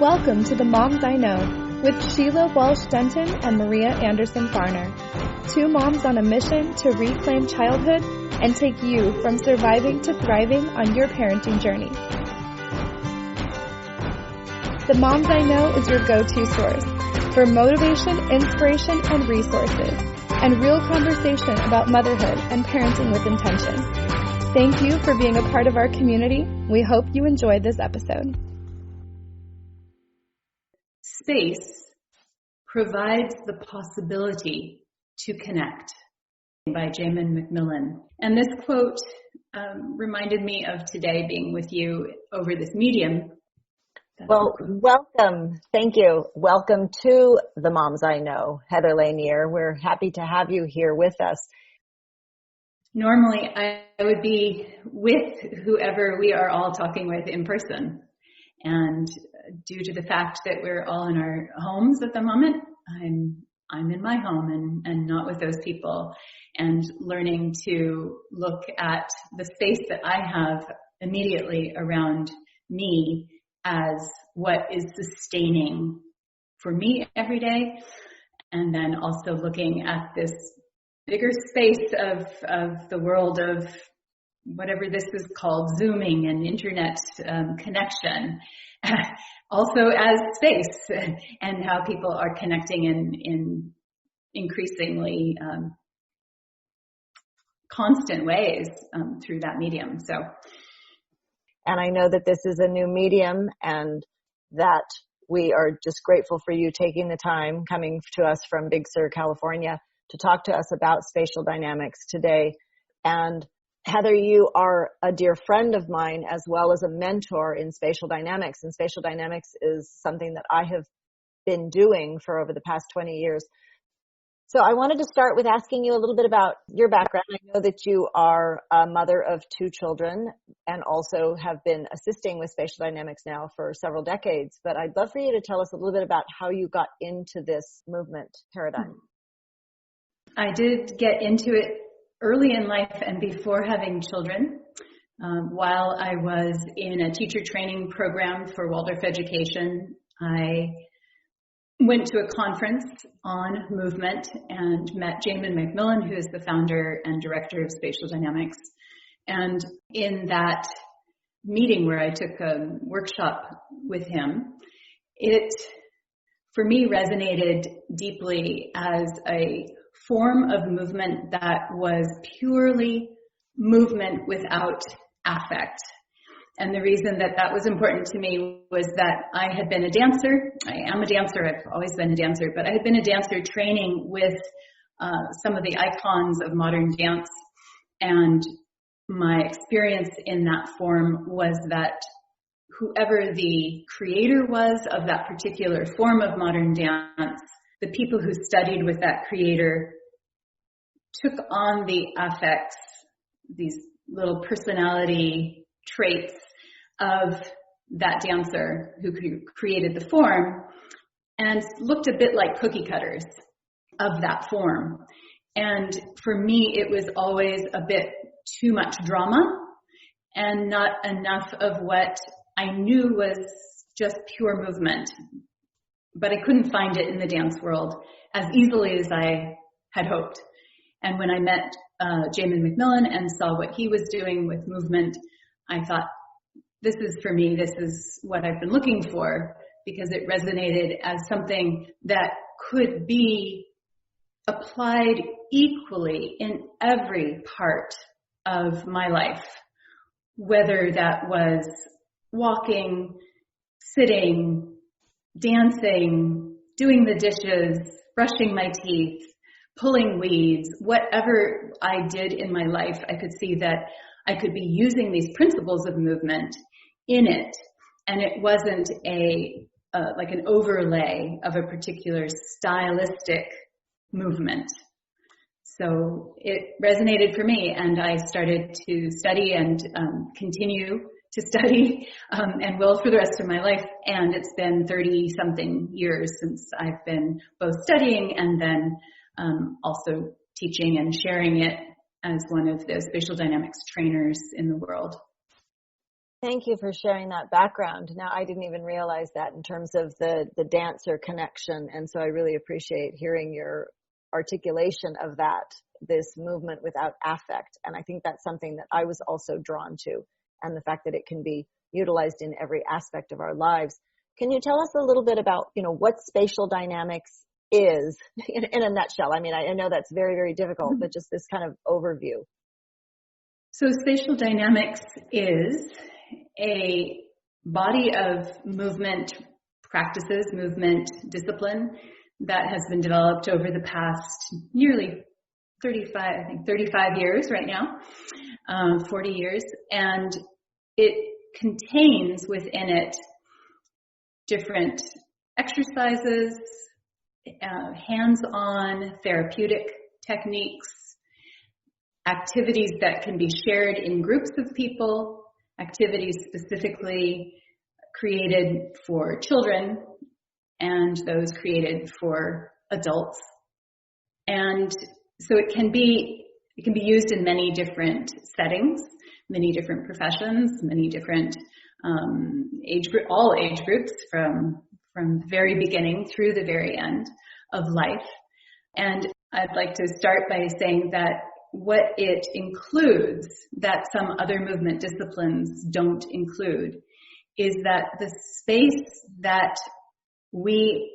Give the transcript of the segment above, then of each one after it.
Welcome to The Moms I Know with Sheila Walsh-Denton and Maria Anderson-Farner. Two moms on a mission to reclaim childhood and take you from surviving to thriving on your parenting journey. The Moms I Know is your go-to source for motivation, inspiration, and resources, and real conversation about motherhood and parenting with intention. Thank you for being a part of our community. We hope you enjoyed this episode. Space provides the possibility to connect, by Jaimen McMillan. And this quote reminded me of today being with you over this medium. Well, welcome. Thank you. Welcome to The Moms I Know, Heather Lanier. We're happy to have you here with us. Normally, I would be with whoever we are all talking with in person. And due to the fact that we're all in our homes at the moment, I'm in my home and not with those people, and learning to look at the space that I have immediately around me as what is sustaining for me every day, and then also looking at this bigger space of the world of whatever this is called, Zooming and internet connection, also as space, and how people are connecting in increasingly constant ways through that medium. And I know that this is a new medium and that we are just grateful for you taking the time, coming to us from Big Sur, California, to talk to us about spatial dynamics today. And Heather, you are a dear friend of mine as well as a mentor in spatial dynamics. And spatial dynamics is something that I have been doing for over the past 20 years. So I wanted to start with asking you a little bit about your background. I know that you are a mother of 2 children and also have been assisting with spatial dynamics now for several decades. But I'd love for you to tell us a little bit about how you got into this movement paradigm. I did get into it early in life and before having children. While I was in a teacher training program for Waldorf education, I went to a conference on movement and met Jaimen McMillan, who is the founder and director of Spatial Dynamics. And in that meeting where I took a workshop with him, it, for me, resonated deeply as a form of movement that was purely movement without affect. And the reason that that was important to me was that I had been a dancer. I am a dancer. I've always been a dancer, but I had been a dancer training with some of the icons of modern dance. And my experience in that form was that whoever the creator was of that particular form of modern dance, the people who studied with that creator took on the affects, these little personality traits of that dancer who created the form, and looked a bit like cookie cutters of that form. And for me, it was always a bit too much drama and not enough of what I knew was just pure movement. But I couldn't find it in the dance world as easily as I had hoped. And when I met Jaimen McMillan and saw what he was doing with movement, I thought, this is for me, this is what I've been looking for, because it resonated as something that could be applied equally in every part of my life, whether that was walking, sitting, dancing, doing the dishes, brushing my teeth, pulling weeds, whatever I did in my life, I could see that I could be using these principles of movement in it. And it wasn't like an overlay of a particular stylistic movement. So it resonated for me, and I started to study and continue to study and will for the rest of my life. And it's been 30-something years since I've been both studying and then also teaching and sharing it as one of the spatial dynamics trainers in the world. Thank you for sharing that background. Now, I didn't even realize that in terms of the dancer connection. And so I really appreciate hearing your articulation of that, this movement without affect. And I think that's something that I was also drawn to, and the fact that it can be utilized in every aspect of our lives. Can you tell us a little bit about, what spatial dynamics is in a nutshell? I mean, I know that's very, very difficult, but just this kind of overview. So spatial dynamics is a body of movement practices, movement discipline that has been developed over the past nearly 35 years right now, 40 years. And it contains within it different exercises, hands-on therapeutic techniques, activities that can be shared in groups of people, activities specifically created for children and those created for adults. And so it can be used in many different settings, many different professions, many different all age groups from the very beginning through the very end of life. And I'd like to start by saying that what it includes that some other movement disciplines don't include is that the space that we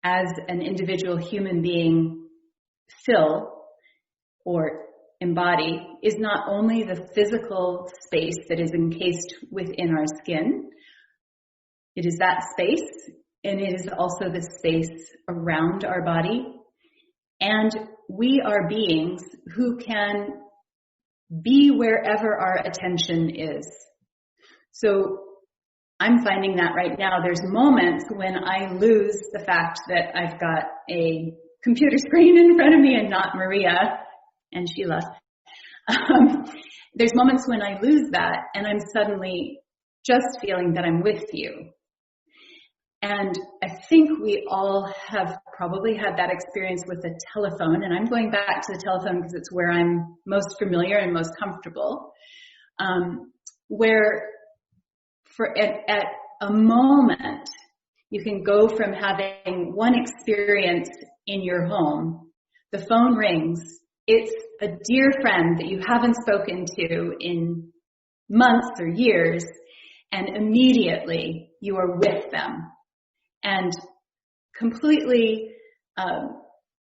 as an individual human being fill or embody is not only the physical space that is encased within our skin. It is that space, and it is also the space around our body. And we are beings who can be wherever our attention is. So I'm finding that right now. There's moments when I lose the fact that I've got a computer screen in front of me and not Maria and Sheila. There's moments when I lose that and I'm suddenly just feeling that I'm with you. And I think we all have probably had that experience with a telephone, and I'm going back to the telephone because it's where I'm most familiar and most comfortable, where at a moment you can go from having one experience in your home, the phone rings, it's a dear friend that you haven't spoken to in months or years, and immediately you are with them. And completely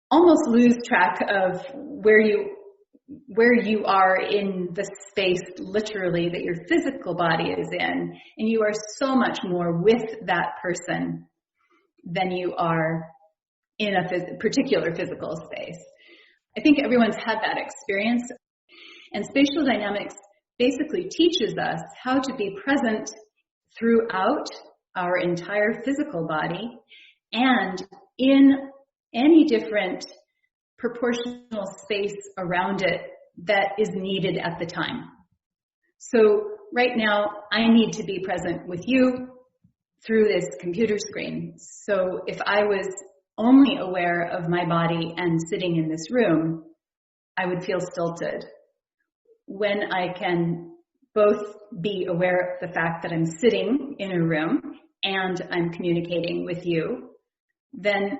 almost lose track of where you are in the space literally that your physical body is in, and you are so much more with that person than you are in a particular physical space. I think everyone's had that experience, and spatial dynamics basically teaches us how to be present throughout our entire physical body and in any different proportional space around it that is needed at the time. So right now, I need to be present with you through this computer screen. So if I was only aware of my body and sitting in this room, I would feel stilted. When I can both be aware of the fact that I'm sitting in a room and I'm communicating with you, then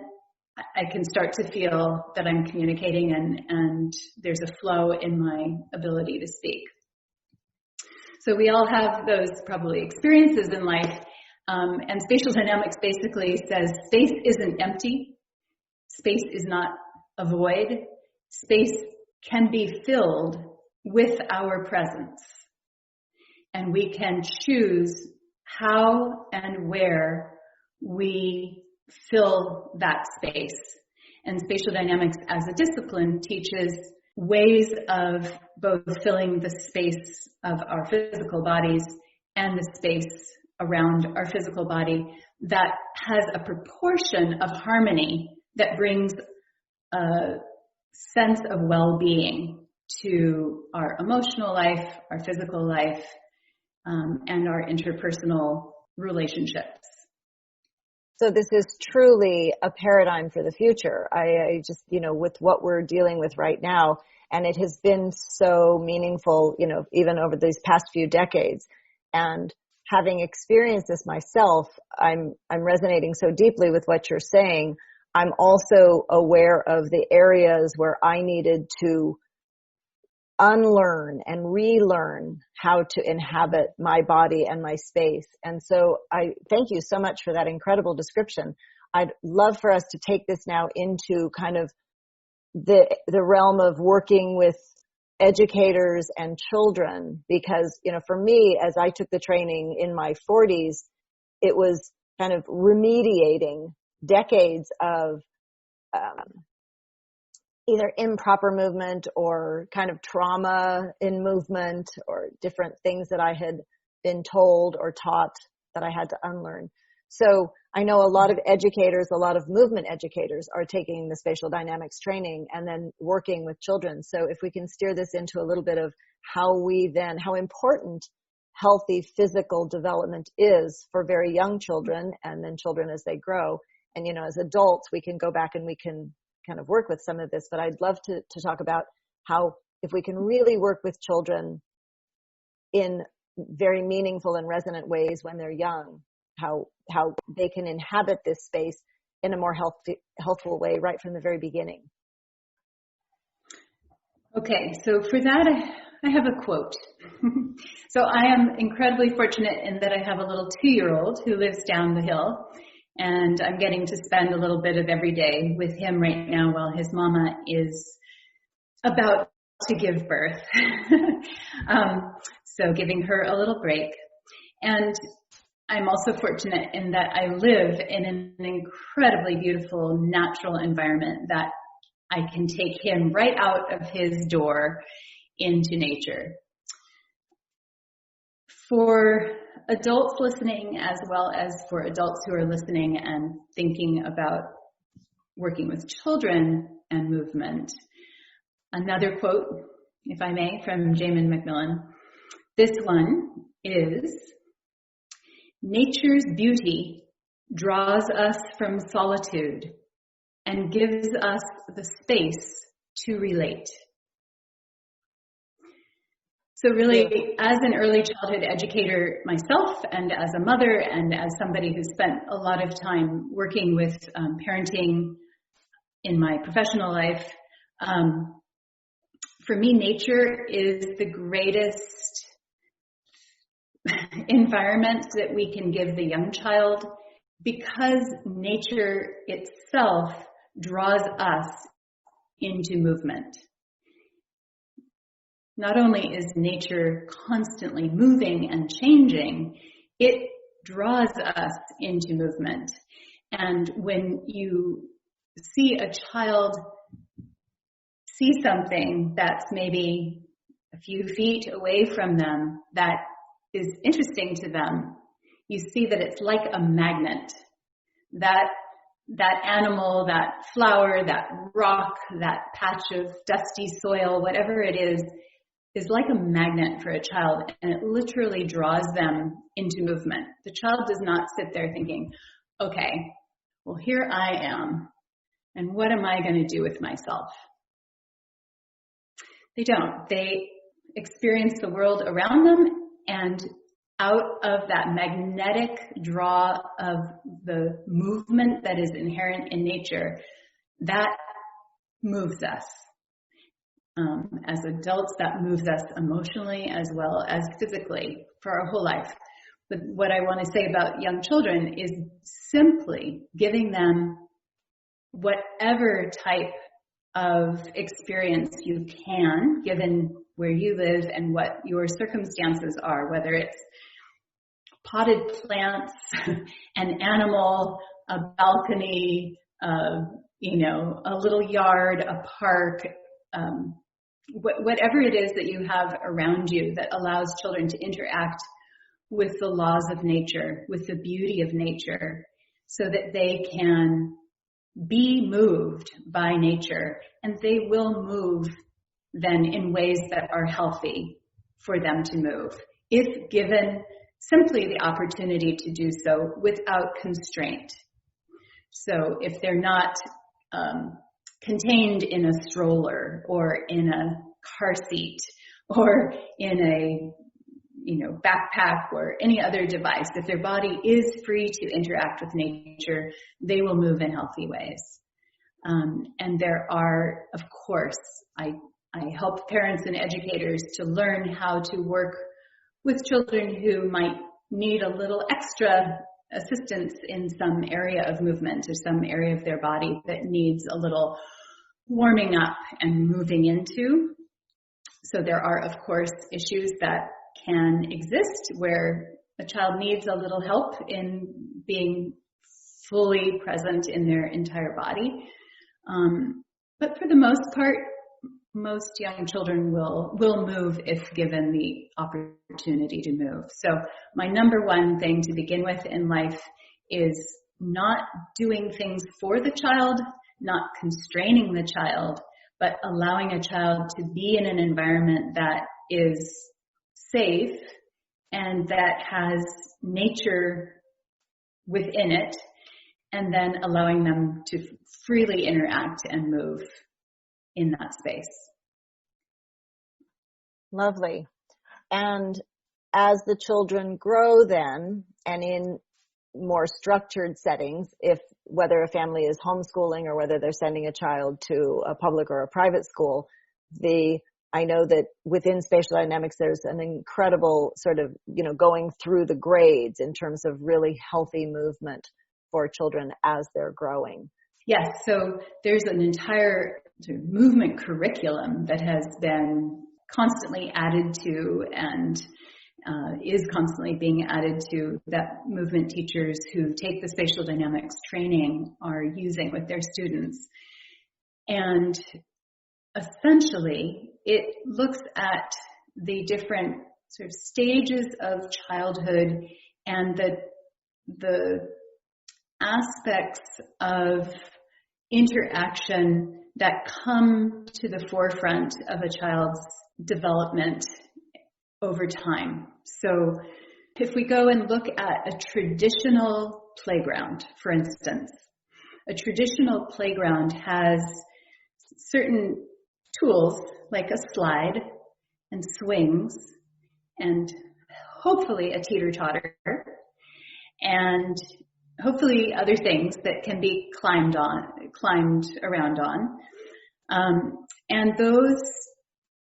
I can start to feel that I'm communicating and there's a flow in my ability to speak. So we all have those probably experiences in life, and spatial dynamics basically says space isn't empty, space is not a void, space can be filled with our presence, and we can choose how and where we fill that space. And spatial dynamics as a discipline teaches ways of both filling the space of our physical bodies and the space around our physical body that has a proportion of harmony that brings a sense of well-being to our emotional life, our physical life, and our interpersonal relationships. So this is truly a paradigm for the future. I just, with what we're dealing with right now, and it has been so meaningful, even over these past few decades, And having experienced this myself, I'm resonating so deeply with what you're saying. I'm also aware of the areas where I needed to unlearn and relearn how to inhabit my body and my space. And so I thank you so much for that incredible description. I'd love for us to take this now into kind of the realm of working with educators and children, because, you know, for me, as I took the training in my 40s, it was kind of remediating decades of either improper movement or kind of trauma in movement or different things that I had been told or taught that I had to unlearn. So I know a lot of educators, a lot of movement educators are taking the spatial dynamics training and then working with children. So if we can steer this into a little bit of how important healthy physical development is for very young children and then children as they grow. And, you know, as adults, we can go back and we can kind of work with some of this, but I'd love to talk about how if we can really work with children in very meaningful and resonant ways when they're young, how they can inhabit this space in a more healthful way right from the very beginning. Okay, so for that, I have a quote. So I am incredibly fortunate in that I have a little 2-year-old who lives down the hill, and I'm getting to spend a little bit of every day with him right now while his mama is about to give birth. So giving her a little break. And I'm also fortunate in that I live in an incredibly beautiful natural environment that I can take him right out of his door into nature. For adults listening, as well as for adults who are listening and thinking about working with children and movement, another quote, if I may, from Jaimen McMillan. This one is, "Nature's beauty draws us from solitude and gives us the space to relate." So really, as an early childhood educator myself, and as a mother, and as somebody who spent a lot of time working with parenting in my professional life, for me, nature is the greatest environment that we can give the young child, because nature itself draws us into movement. Not only is nature constantly moving and changing, it draws us into movement. And when you see a child see something that's maybe a few feet away from them that is interesting to them, you see that it's like a magnet. That animal, that flower, that rock, that patch of dusty soil, whatever it is like a magnet for a child, and it literally draws them into movement. The child does not sit there thinking, okay, well, here I am, and what am I going to do with myself? They don't. They experience the world around them, and out of that magnetic draw of the movement that is inherent in nature, that moves us. As adults, that moves us emotionally as well as physically for our whole life. But what I want to say about young children is simply giving them whatever type of experience you can, given where you live and what your circumstances are, whether it's potted plants, an animal, a balcony, a little yard, a park, whatever it is that you have around you that allows children to interact with the laws of nature, with the beauty of nature, so that they can be moved by nature, and they will move then in ways that are healthy for them to move, if given simply the opportunity to do so without constraint. So if they're not contained in a stroller or in a car seat or in a backpack or any other device. If their body is free to interact with nature, they will move in healthy ways. And there are, of course, I help parents and educators to learn how to work with children who might need a little extra assistance in some area of movement or some area of their body that needs a little warming up and moving into. So there are, of course, issues that can exist where a child needs a little help in being fully present in their entire body. But for the most part, most young children will move if given the opportunity to move. So my number one thing to begin with in life is not doing things for the child, not constraining the child, but allowing a child to be in an environment that is safe and that has nature within it, and then allowing them to freely interact and move in that space. Lovely. And as the children grow then, and in more structured settings, whether a family is homeschooling or whether they're sending a child to a public or a private school, I know that within Spatial Dynamics, there's an incredible sort of, going through the grades in terms of really healthy movement for children as they're growing. Yes, so there's an entire movement curriculum that has been constantly added to and is constantly being added to that movement teachers who take the Spatial Dynamics training are using with their students. And essentially, it looks at the different sort of stages of childhood and the aspects of interaction that come to the forefront of a child's development over time. So if we go and look at a traditional playground, for instance, a traditional playground has certain tools like a slide and swings and hopefully a teeter-totter and hopefully other things that can be climbed around on. And those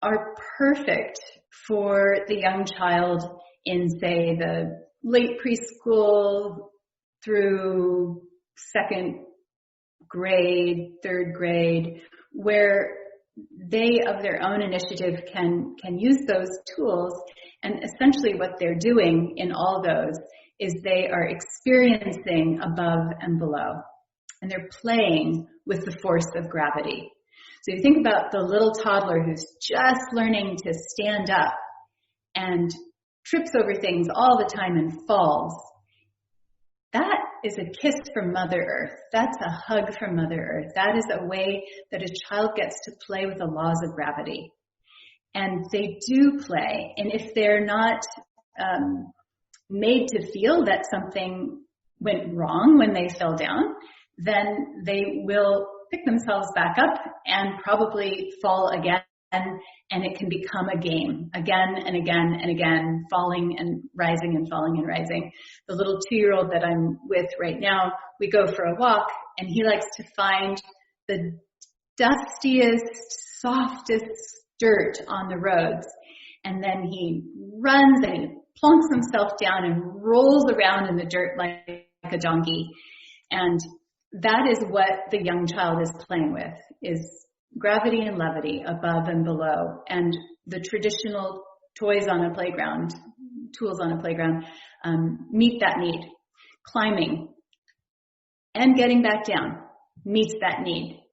are perfect for the young child in, say, the late preschool through second grade, third grade, where they, of their own initiative, can use those tools. And essentially what they're doing in all those is they are experiencing above and below. And they're playing with the force of gravity. So you think about the little toddler who's just learning to stand up and trips over things all the time and falls. That is a kiss from Mother Earth. That's a hug from Mother Earth. That is a way that a child gets to play with the laws of gravity. And they do play. And if they're not made to feel that something went wrong when they fell down, then they will pick themselves back up and probably fall again, and it can become a game again and again and again, falling and rising and falling and rising. The little 2-year-old that I'm with right now, we go for a walk, and he likes to find the dustiest, softest dirt on the roads, and then he runs and he plunks himself down and rolls around in the dirt like a donkey. And that is what the young child is playing with, is gravity and levity, above and below. And the traditional toys on a playground, tools on a playground, meet that need. Climbing and getting back down meets that need.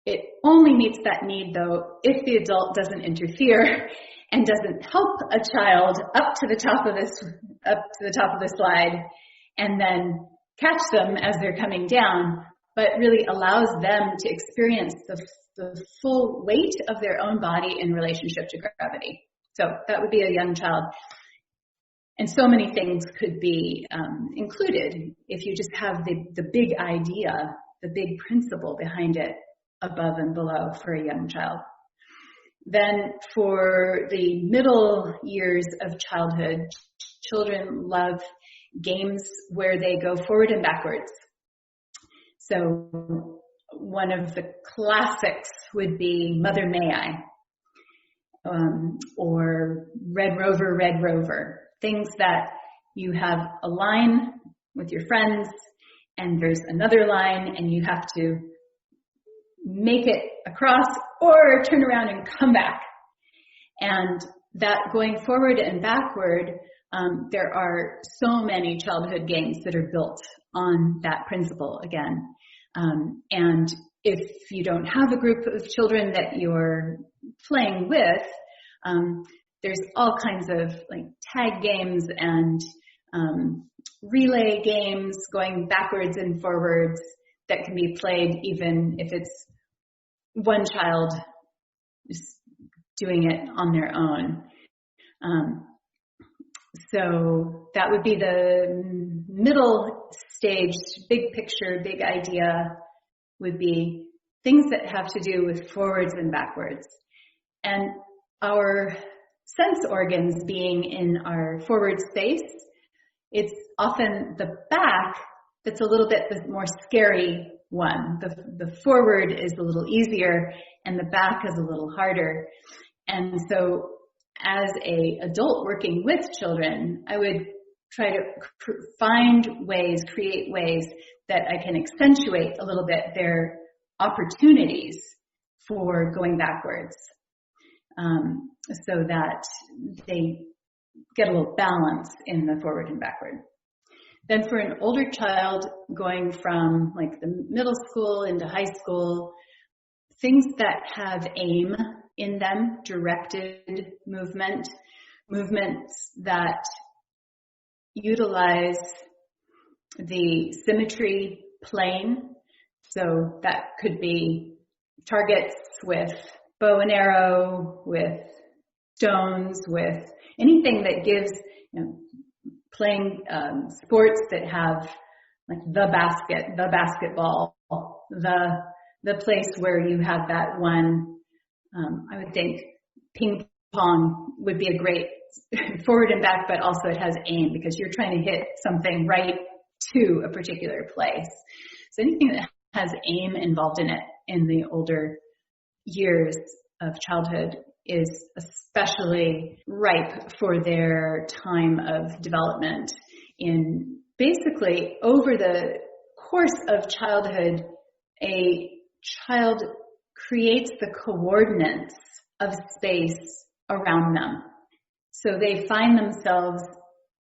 It only meets that need, though, if the adult doesn't interfere and doesn't help a child up to the top of the slide and then catch them as they're coming down, but really allows them to experience the full weight of their own body in relationship to gravity. So that would be a young child. And so many things could be included if you just have the big idea, the big principle behind it, above and below for a young child. Then for the middle years of childhood, children love games where they go forward and backwards. So one of the classics would be Mother May I, or Red Rover, things that you have a line with your friends and there's another line and you have to make it across or turn around and come back. And that going forward and backward, there are so many childhood games that are built on that principle again. And if you don't have a group of children that you're playing with, there's all kinds of like tag games and relay games going backwards and forwards that can be played even if it's one child just doing it on their own. So that would be the middle stage, big picture, big idea would be things that have to do with forwards and backwards. And our sense organs being in our forward space, it's often the back that's a little bit the more scary one. The forward is a little easier and the back is a little harder. And so as an adult working with children, I would try to create ways that I can accentuate a little bit their opportunities for going backwards, so that they get a little balance in the forward and backward. Then for an older child going from like the middle school into high school, things that have aim in them, directed movements that utilize the symmetry plane. So that could be targets with bow and arrow, with stones, with anything that gives, playing sports that have like the basket, the basketball, the place where you have that one. I would think ping pong would be a great forward and back, but also it has aim because you're trying to hit something right to a particular place. So anything that has aim involved in it in the older years of childhood is especially ripe for their time of development. In basically over the course of childhood, a child creates the coordinates of space around them. So they find themselves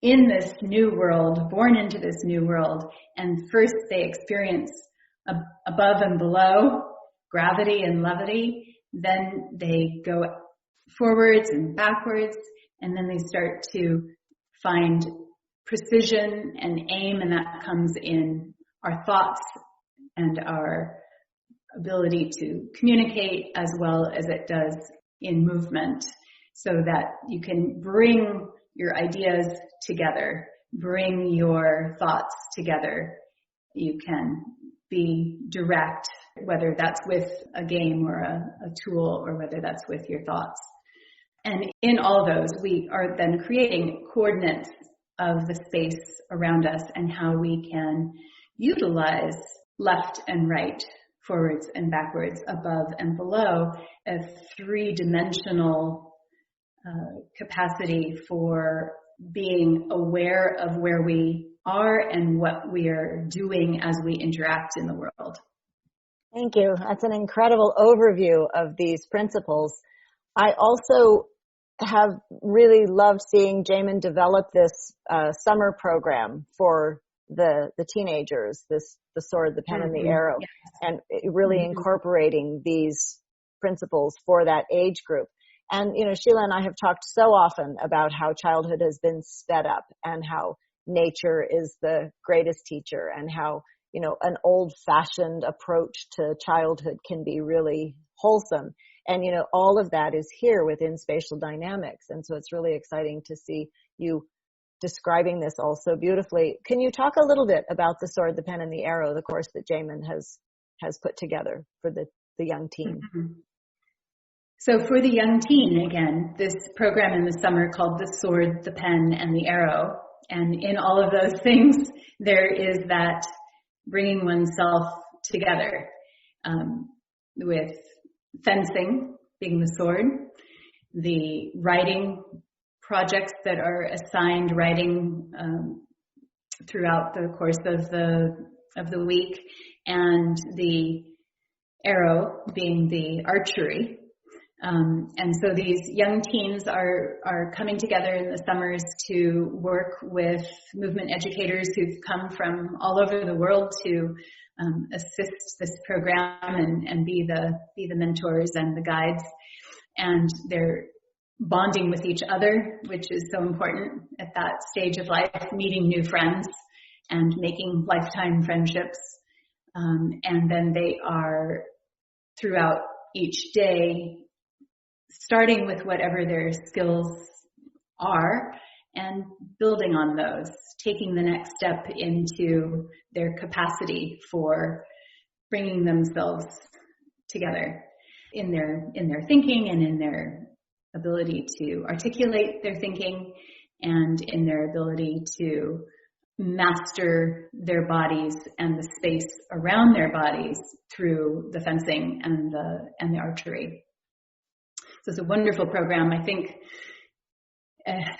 in this new world, born into this new world, and first they experience above and below, gravity and levity, then they go forwards and backwards, and then they start to find precision and aim, and that comes in our thoughts and our ability to communicate as well as it does in movement, so that you can bring your ideas together, bring your thoughts together. You can be direct, whether that's with a game or a tool, or whether that's with your thoughts. And in all those, we are then creating coordinates of the space around us and how we can utilize left and right, forwards and backwards, above and below, a three-dimensional capacity for being aware of where we are and what we are doing as we interact in the world. Thank you. That's an incredible overview of these principles. I also have really loved seeing Jaimen develop this summer program for the teenagers, the sword, the pen, and the arrow, yes. And really incorporating these principles for that age group. And, Sheila and I have talked so often about how childhood has been sped up and how nature is the greatest teacher and how, an old-fashioned approach to childhood can be really wholesome. And, all of that is here within Spatial Dynamics. And so it's really exciting to see you describing this all so beautifully. Can you talk a little bit about the sword, the pen, and the arrow, the course that Jaimen has put together for the young teen? Mm-hmm. So for the young teen, again, this program in the summer called The Sword, the Pen, and the Arrow. And in all of those things, there is that bringing oneself together, with fencing being the sword, the writing projects that are assigned writing throughout the course of the week, and the arrow being the archery. And so these young teens are coming together in the summers to work with movement educators who've come from all over the world to assist this program and be the mentors and the guides. And they're bonding with each other, which is so important at that stage of life, meeting new friends and making lifetime friendships. And then they are, throughout each day, starting with whatever their skills are and building on those, taking the next step into their capacity for bringing themselves together in their thinking and in their ability to articulate their thinking and in their ability to master their bodies and the space around their bodies through the fencing and the archery. So it's a wonderful program. I think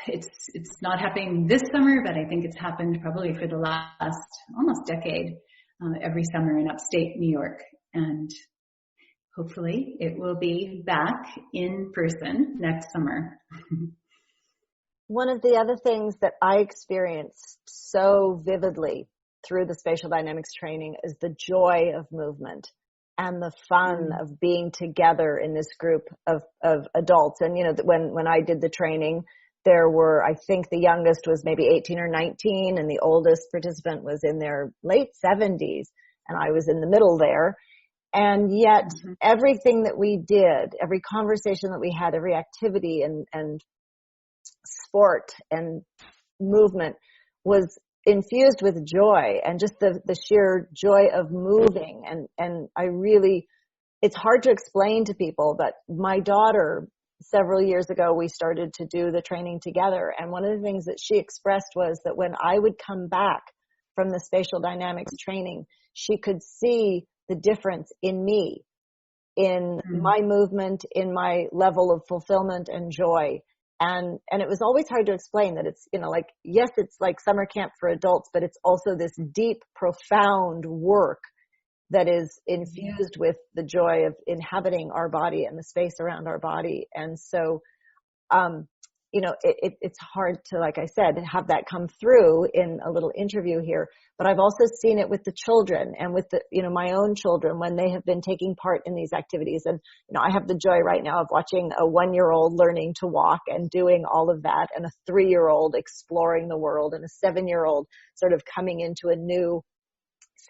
it's not happening this summer, but I think it's happened probably for the last almost decade, every summer in upstate New York. And hopefully it will be back in person next summer. One of the other things that I experienced so vividly through the Spatial Dynamics training is the joy of movement and the fun of being together in this group of adults. And, you know, when I did the training, there were, I think the youngest was maybe 18 or 19, and the oldest participant was in their late 70s, and I was in the middle there. And yet everything that we did, every conversation that we had, every activity and sport and movement was infused with joy and just the sheer joy of moving. And I really, it's hard to explain to people, but my daughter, several years ago, we started to do the training together. And one of the things that she expressed was that when I would come back from the Spatial Dynamics training, she could see the difference in me, in my movement, in my level of fulfillment and joy. And it was always hard to explain that it's, you know, like, yes, it's like summer camp for adults, but it's also this deep, profound work that is infused with the joy of inhabiting our body and the space around our body. And so, you know, it's hard to, like I said, have that come through in a little interview here, but I've also seen it with the children and with the, you know, my own children when they have been taking part in these activities. And, you know, I have the joy right now of watching a 1-year-old learning to walk and doing all of that, and a 3-year-old exploring the world, and a 7-year-old sort of coming into a new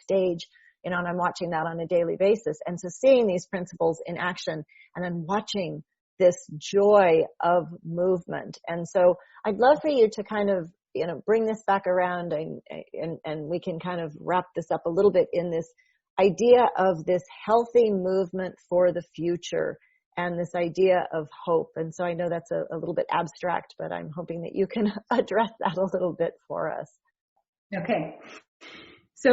stage, you know, and I'm watching that on a daily basis. And so seeing these principles in action and then watching this joy of movement. And so I'd love for you to kind of, you know, bring this back around and we can kind of wrap this up a little bit in this idea of this healthy movement for the future and this idea of hope. And so I know that's a little bit abstract, but I'm hoping that you can address that a little bit for us. Okay. So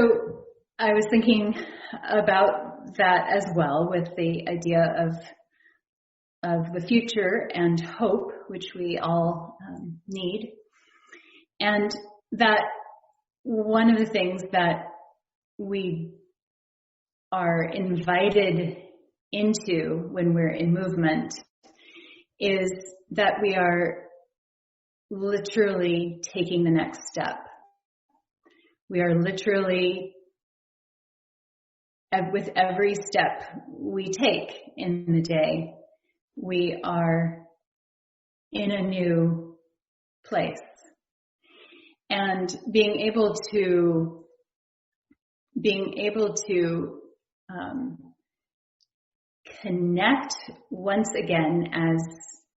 I was thinking about that as well, with the idea of the future and hope, which we all need. And that one of the things that we are invited into when we're in movement is that we are literally taking the next step. We are literally, with every step we take in the day, we are in a new place. And being able to connect once again, as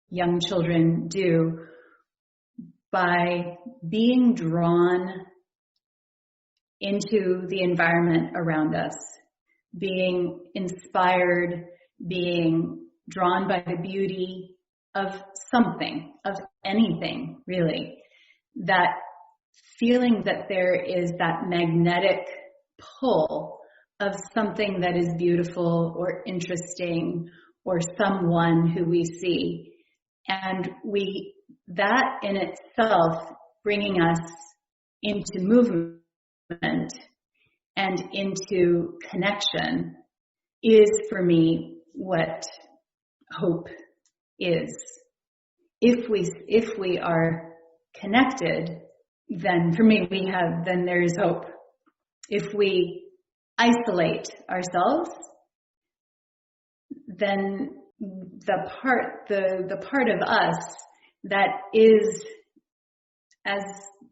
young children do, by being drawn into the environment around us, being inspired, being drawn by the beauty of something, of anything, really. That feeling that there is that magnetic pull of something that is beautiful or interesting or someone who we see. And that in itself, bringing us into movement and into connection, is for me what hope is. If we are connected, then for me then there is hope. If we isolate ourselves, then the part of us that is as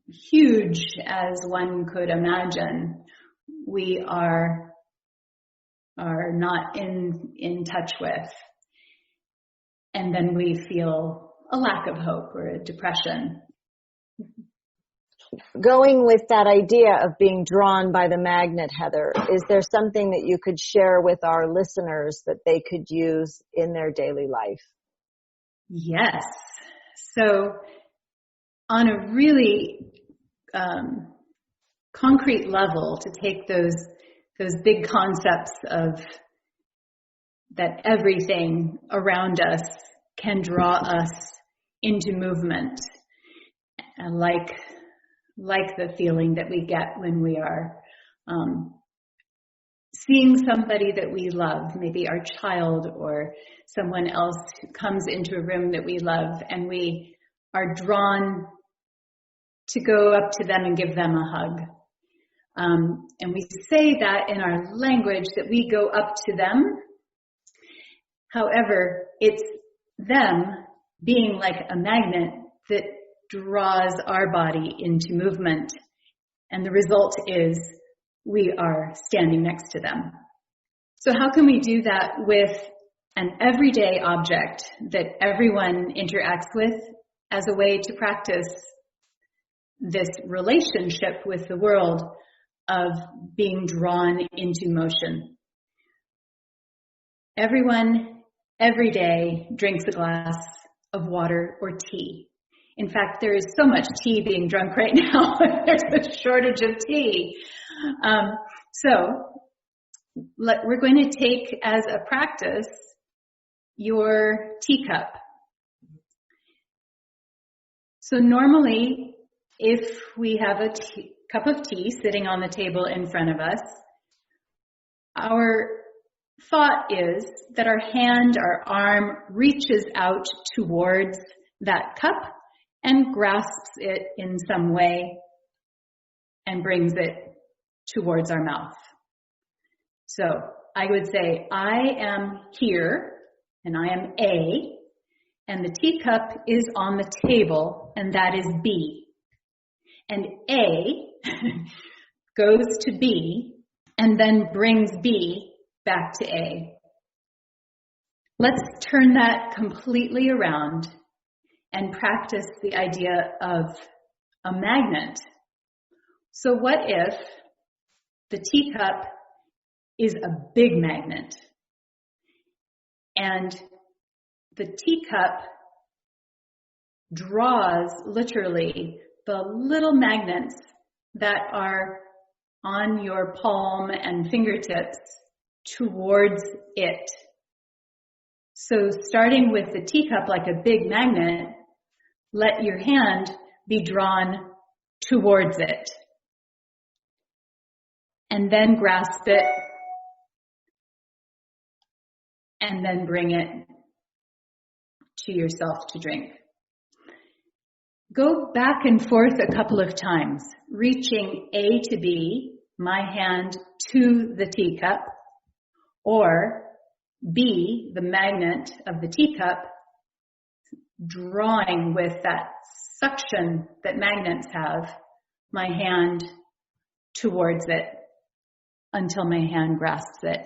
huge as one could imagine, we are not in touch with. And then we feel a lack of hope or a depression. Going with that idea of being drawn by the magnet, Heather, is there something that you could share with our listeners that they could use in their daily life? Yes. So on a really concrete level, to take those big concepts of that everything around us can draw us into movement, like the feeling that we get when we are seeing somebody that we love, maybe our child or someone else who comes into a room that we love, and we are drawn to go up to them and give them a hug. And we say that in our language, that we go up to them. However, it's them being like a magnet that draws our body into movement. And the result is we are standing next to them. So how can we do that with an everyday object that everyone interacts with as a way to practice this relationship with the world of being drawn into motion? Everyone, every day, drinks a glass of water or tea. In fact, there is so much tea being drunk right now. There's a shortage of tea. We're going to take as a practice your teacup. So normally, if we have a cup of tea sitting on the table in front of us, our thought is that our hand, our arm reaches out towards that cup and grasps it in some way and brings it towards our mouth. So I would say, I am here, and I am A, and the teacup is on the table, and that is B. And A goes to B, and then brings B back to A. Let's turn that completely around and practice the idea of a magnet. So what if the teacup is a big magnet, and the teacup draws literally the little magnets that are on your palm and fingertips towards it? So starting with the teacup like a big magnet, let your hand be drawn towards it. And then grasp it, and then bring it to yourself to drink. Go back and forth a couple of times, reaching A to B, my hand to the teacup, or B, the magnet of the teacup, drawing with that suction that magnets have, my hand towards it until my hand grasps it.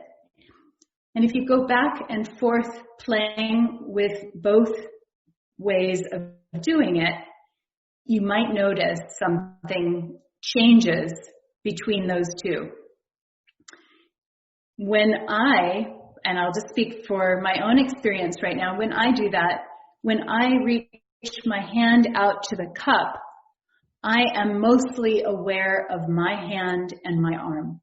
And if you go back and forth playing with both ways of doing it, you might notice something changes between those two. When I and I'll just speak for my own experience right now. When I do that, when I reach my hand out to the cup, I am mostly aware of my hand and my arm.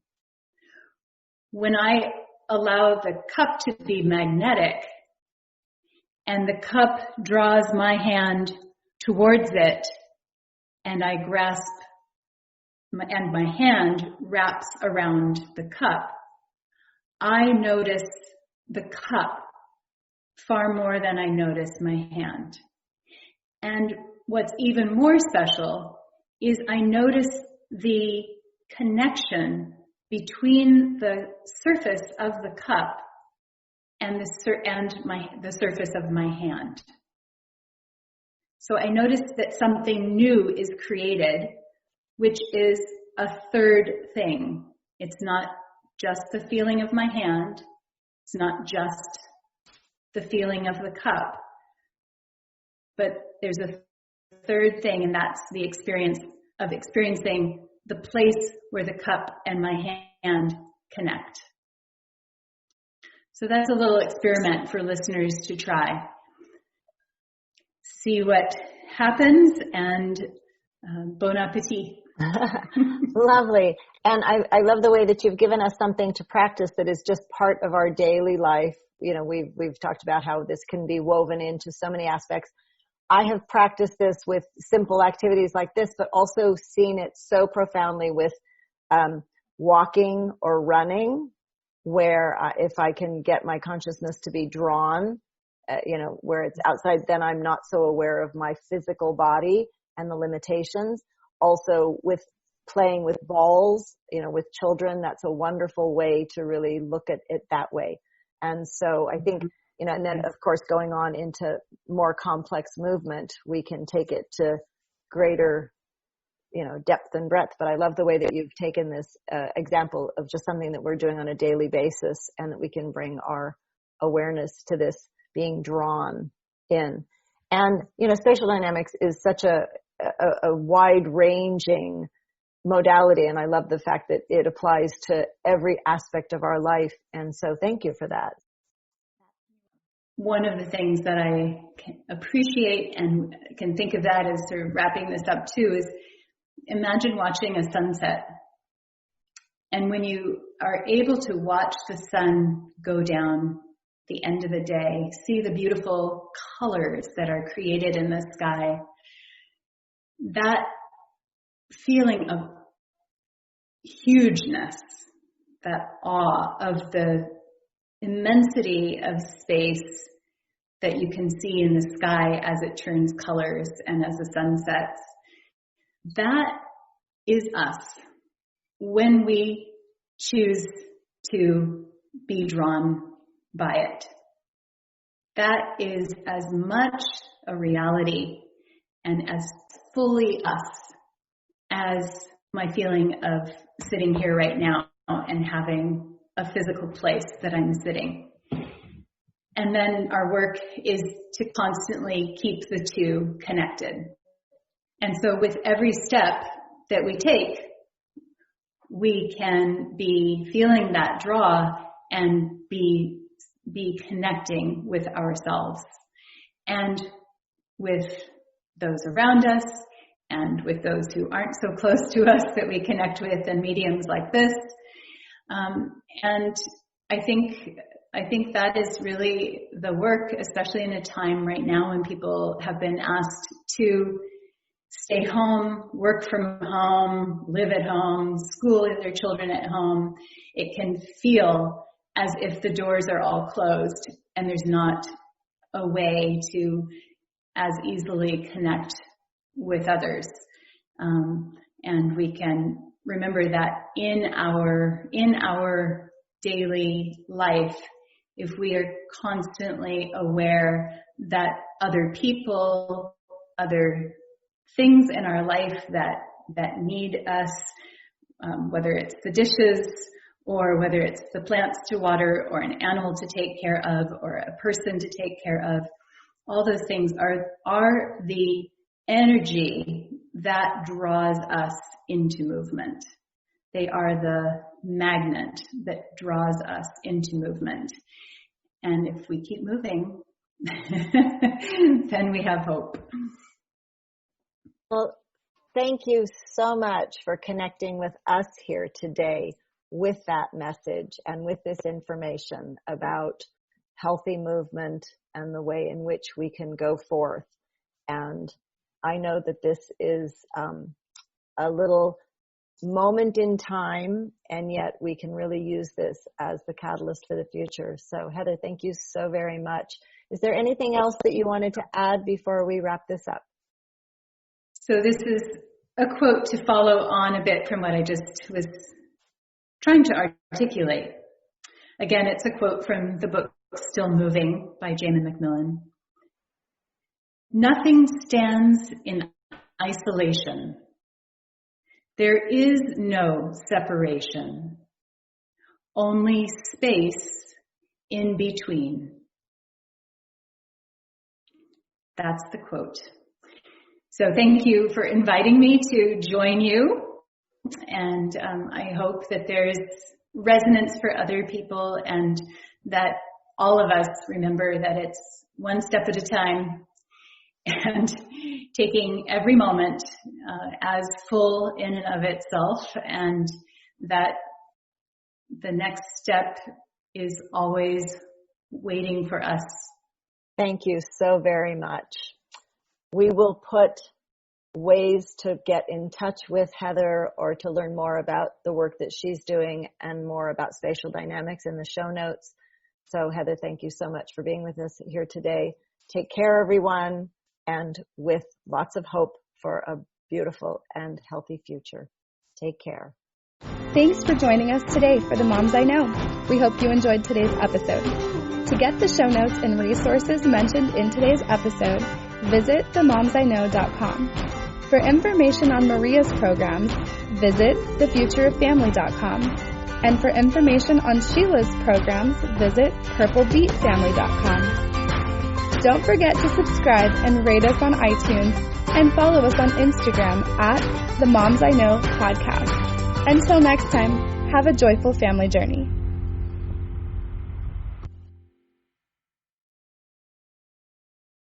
When I allow the cup to be magnetic and the cup draws my hand towards it and I grasp and my hand wraps around the cup, I notice the cup far more than I notice my hand. And what's even more special is I notice the connection between the surface of the cup and the surface of my hand. So I notice that something new is created, which is a third thing. It's not just the feeling of my hand. It's not just the feeling of the cup. But there's a third thing, and that's the experience of experiencing the place where the cup and my hand connect. So that's a little experiment for listeners to try. See what happens, and bon appetit. Lovely. And I love the way that you've given us something to practice that is just part of our daily life. You know, we've talked about how this can be woven into so many aspects. I have practiced this with simple activities like this, but also seen it so profoundly with walking or running, where if I can get my consciousness to be drawn, where it's outside, then I'm not so aware of my physical body and the limitations. Also with playing with balls, with children, that's a wonderful way to really look at it that way. And so I think, and then of course going on into more complex movement, we can take it to greater, depth and breadth. But I love the way that you've taken this example of just something that we're doing on a daily basis, and that we can bring our awareness to this being drawn in. And, spatial dynamics is such a wide-ranging modality, and I love the fact that it applies to every aspect of our life. And so thank you for that. One of the things that I can appreciate and can think of that as sort of wrapping this up too is imagine watching a sunset. And when you are able to watch the sun go down the end of the day, see the beautiful colors that are created in the sky, that feeling of hugeness, that awe of the immensity of space that you can see in the sky as it turns colors and as the sun sets, that is us when we choose to be drawn by it. That is as much a reality and as fully us as my feeling of sitting here right now and having a physical place that I'm sitting. And then our work is to constantly keep the two connected. And so with every step that we take, we can be feeling that draw and be connecting with ourselves and with those around us and with those who aren't so close to us that we connect with in mediums like this. And I think that is really the work, especially in a time right now when people have been asked to stay home, work from home, live at home, school their children at home. It can feel as if the doors are all closed and there's not a way to as easily connect with others. And we can remember that in our daily life, if we are constantly aware that other people, other things in our life that need us, whether it's the dishes or whether it's the plants to water or an animal to take care of or a person to take care of, all those things are the energy that draws us into movement. They are the magnet that draws us into movement. And if we keep moving, then we have hope. Well, thank you so much for connecting with us here today with that message and with this information about healthy movement and the way in which we can go forth. And I know that this is a little moment in time, and yet we can really use this as the catalyst for the future. So Heather, thank you so very much. Is there anything else that you wanted to add before we wrap this up? So this is a quote to follow on a bit from what I just was trying to articulate. Again, it's a quote from the book Still Moving by Jaimen McMillan. Nothing stands in isolation. There is no separation, only space in between. That's the quote. So thank you for inviting me to join you. And I hope that there's resonance for other people and that all of us remember that it's one step at a time and taking every moment as full in and of itself, and that the next step is always waiting for us. Thank you so very much. We will put ways to get in touch with Heather or to learn more about the work that she's doing and more about Spatial Dynamics in the show notes. So Heather, thank you so much for being with us here today. Take care, everyone, and with lots of hope for a beautiful and healthy future. Take care. Thanks for joining us today for the Moms I Know. We hope you enjoyed today's episode. To get the show notes and resources mentioned in today's episode, visit themomsiknow.com. For information on Maria's programs, visit thefutureoffamily.com. And for information on Sheila's programs, visit purplebeatfamily.com. Don't forget to subscribe and rate us on iTunes and follow us on Instagram at The Moms I Know Podcast. Until next time, have a joyful family journey.